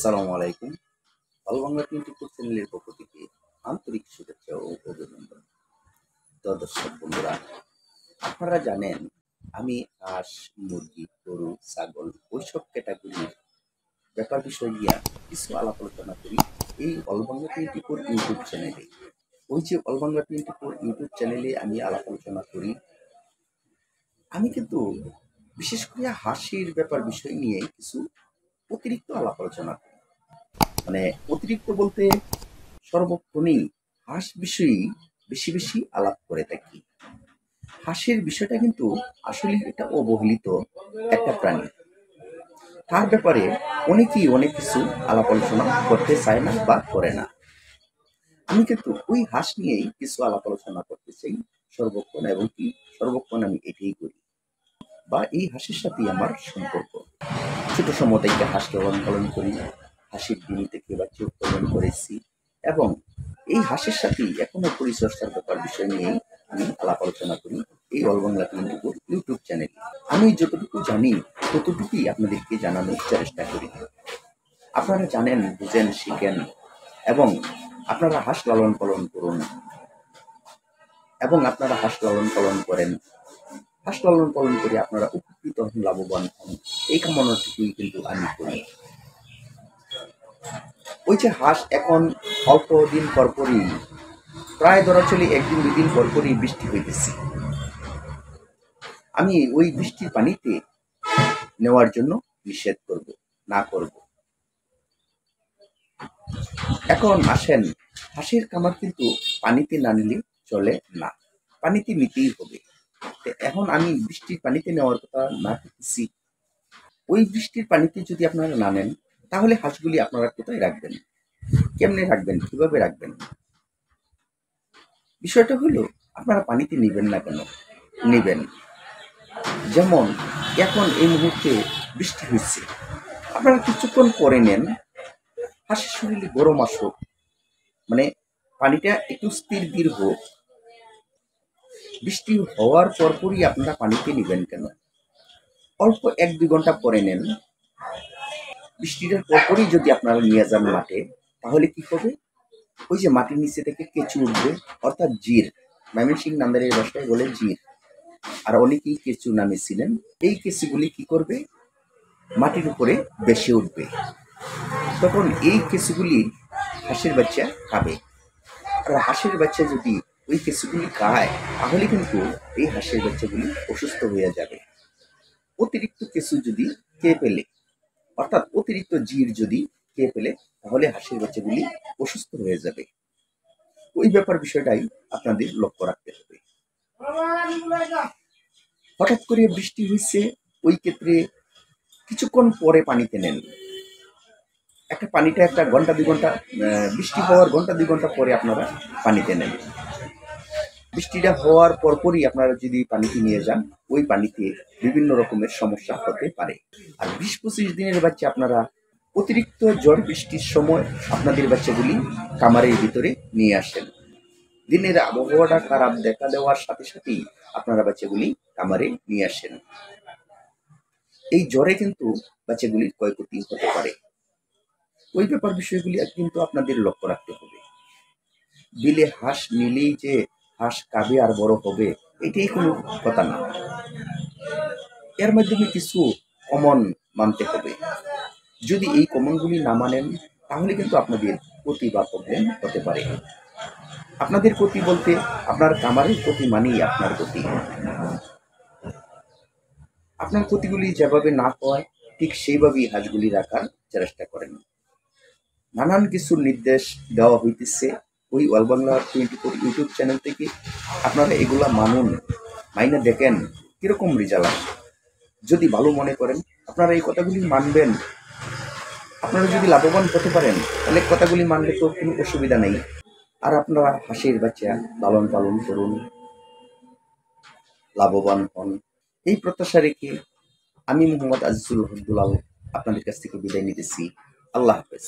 আসসালামু আলাইকুম। অল বাংলা 24 চ্যানেলের পক্ষ থেকে আন্তরিক শুভেচ্ছা ও অভিনন্দন। তো দর্শক বন্ধুরা, আপনারা জানেন আমি হাঁস, মুরগি, গরু, ছাগল ওইসব ক্যাটাগরির ব্যাপার বিষয় নিয়ে কিছু আলাপ আলোচনা করি এই অল বাংলা 24 ইউটিউব চ্যানেলে। ওই যে অল বাংলা 24 ইউটিউব চ্যানেলে আমি আলাপ আলোচনা করি, আমি কিন্তু বিশেষ করে হাসির ব্যাপার বিষয় নিয়ে কিছু অতিরিক্ত আলাপ আলোচনা করি। মানে অতিরিক্ত বলতে সর্বক্ষণই হাঁস বিষয়েই বেশি বেশি আলাপ করে থাকি। হাঁসের বিষয়টা কিন্তু আসলে এটা অবহেলিত একটা প্রাণী। তার ব্যাপারে অনেকেই অনেক কিছু আলাপ আলোচনা করতে চায় না বা করে না। আমি কিন্তু ওই হাঁস নিয়েই কিছু আলাপ আলোচনা করতে চাই সর্বক্ষণ, এবং কি সর্বক্ষণ আমি এটাই করি, বা এই হাঁসের সাথেই আমার সম্পর্ক। ছোট সময় থেকে হাঁসকে লালন পালন করি, হাঁসের ডিম থেকে বাচ্চা উৎপাদন করেছি, এবং এই হাঁসের সাথেই এখনো পরিচর্যার ব্যাপার বিষয় নিয়ে আমি আলাপ আলোচনা করি এই অল বাংলা 24 ইউটিউব চ্যানেলে। আমি যতটুকু জানি ততটুকুই আপনাদেরকে জানানোর চেষ্টা করি। আপনারা জানেন, বুঝেন, শিখেন, এবং আপনারা হাঁস লালন পালন করুন, এবং আপনারা হাঁস লালন পালন করেন। হাঁস লালন পালন করে আপনারা উপকৃত হন, লাভবান হন, এই কামনাটুকুই কিন্তু আমি করি। ওই যে হাঁস এখন অল্প দিন পরপরই, প্রায় ধরা চলে একদিন দুদিন পরপরই বৃষ্টি হইতেছে। আমি ওই বৃষ্টির পানিতে নেওয়ার জন্য নিষেধ করব, না করব। এখন আসেন, হাঁসের কামার কিন্তু পানিতে না নিলে চলে না, পানিতে নিতেই হবে। এখন আমি বৃষ্টির পানিতে নেওয়ার কথা না করতেছি। ওই বৃষ্টির পানিতে যদি আপনারা না নেন, তাহলে হাঁসগুলি আপনারা কোথায় রাখবেন, কেমনে রাখবেন, কিভাবে রাখবেন? বিষয়টা হলো, আপনারা পানিতে নিবেন না কেন? নেবেন। যেমন এখন এই মুহূর্তে বৃষ্টি হচ্ছে, আপনারা কিছুক্ষণ পরে নেন, হাঁসের শরীরে গরম আসুক, মানে পানিটা একটু স্থির ধীর হোক। বৃষ্টি হওয়ার পরপরই আপনারা পানিতে নেবেন কেন? অল্প 1-2 ঘন্টা পরে নেন। বৃষ্টিটার পরপরই যদি আপনারা নিয়ে যান মাঠে, তাহলে কি হবে? ওই যে মাটির নিচে থেকে কেঁচু উঠবে, অর্থাৎ জির, ময়মনসিংহ নান্দারের ভাষায় বলে জির, আর অনেকেই কেঁচু নামে ছিলেন। এই কেঁচুগুলি কি করবে? মাটির উপরে ভেসে উঠবে। তখন এই কেঁচুগুলি হাঁসের বাচ্চা খাবে। আর হাঁসের বাচ্চা যদি ওই কেঁচুগুলি খায়, তাহলে কিন্তু এই হাঁসের বাচ্চাগুলি অসুস্থ হয়ে যাবে। অতিরিক্ত কেঁচু যদি খেয়ে ফেলে, অর্থাৎ অতিরিক্ত জির যদি খেয়ে ফেলে, তাহলে হাঁসের বাচ্চাগুলি অসুস্থ হয়ে যাবে। ওই ব্যাপার বিষয়টাই আপনাদের লক্ষ্য রাখতে হবে। হঠাৎ করে বৃষ্টি হয়েছে, ওই ক্ষেত্রে কিছুক্ষণ পরে পানিতে নেন। পানিটা 1-2 ঘন্টা, বৃষ্টি হওয়ার 1-2 ঘন্টা পরে আপনারা পানিতে নেন। বৃষ্টিটা হওয়ার পরপরই আপনারা যদি পানিতে নিয়ে যান, ওই পানিতে বিভিন্ন রকমের সমস্যা হতে পারে। আর 20-25 দিনের বাচ্চা আপনারা অতিরিক্ত ঝড় বৃষ্টির সময় আপনাদের বাচ্চাগুলি কামারের ভিতরে নিয়ে আসেন। দিনের আবহাওয়াটা খারাপ দেখা দেওয়ার সাথে সাথেই আপনারা বাচ্চাগুলি কামারে নিয়ে আসেন। এই জ্বরে কিন্তু বাচ্চাগুলির ক্ষয়ক্ষতি হতে পারে। ওই ব্যাপার বিষয়গুলি কিন্তু আপনাদের লক্ষ্য রাখতে হবে। বিলে হাঁস নিলেই যে হাঁস খাবে আর বড় হবে, এটাই কোনো কথা না। এর মাধ্যমে কিছু কমন মানতে হবে। যদি এই কমনগুলি না মানেন, তাহলে কিন্তু আপনাদের ক্ষতি বা প্রবলেম হতে পারে। আপনাদের ক্ষতি বলতে আপনার কামারের ক্ষতি মানেই আপনার ক্ষতি। আপনার ক্ষতিগুলি যেভাবে না হয়, ঠিক সেইভাবেই হাঁসগুলি রাখার চেষ্টা করেন। নানান কিছুর নির্দেশ দেওয়া হইতেছে ওই অল বাংলা 24 ইউটিউব চ্যানেল থেকে। আপনারা এগুলা মানুন, মাইনে দেখেন কিরকম রেজাল্ট আসে। যদি ভালো মনে করেন, আপনারা এই কথাগুলি মানবেন। আপনারা যদি লাভবান হতে পারেন, তাহলে কথাগুলি মানলে তো কোনো অসুবিধা নেই। আর আপনারা হাঁসের বাচ্চা লালন পালন করুন, লাভবান হন, এই প্রত্যাশা রেখে আমি মোহাম্মদ আজিজুল হক দুলাল আপনাদের কাছ থেকে বিদায় নিতেছি। আল্লাহ হাফেজ।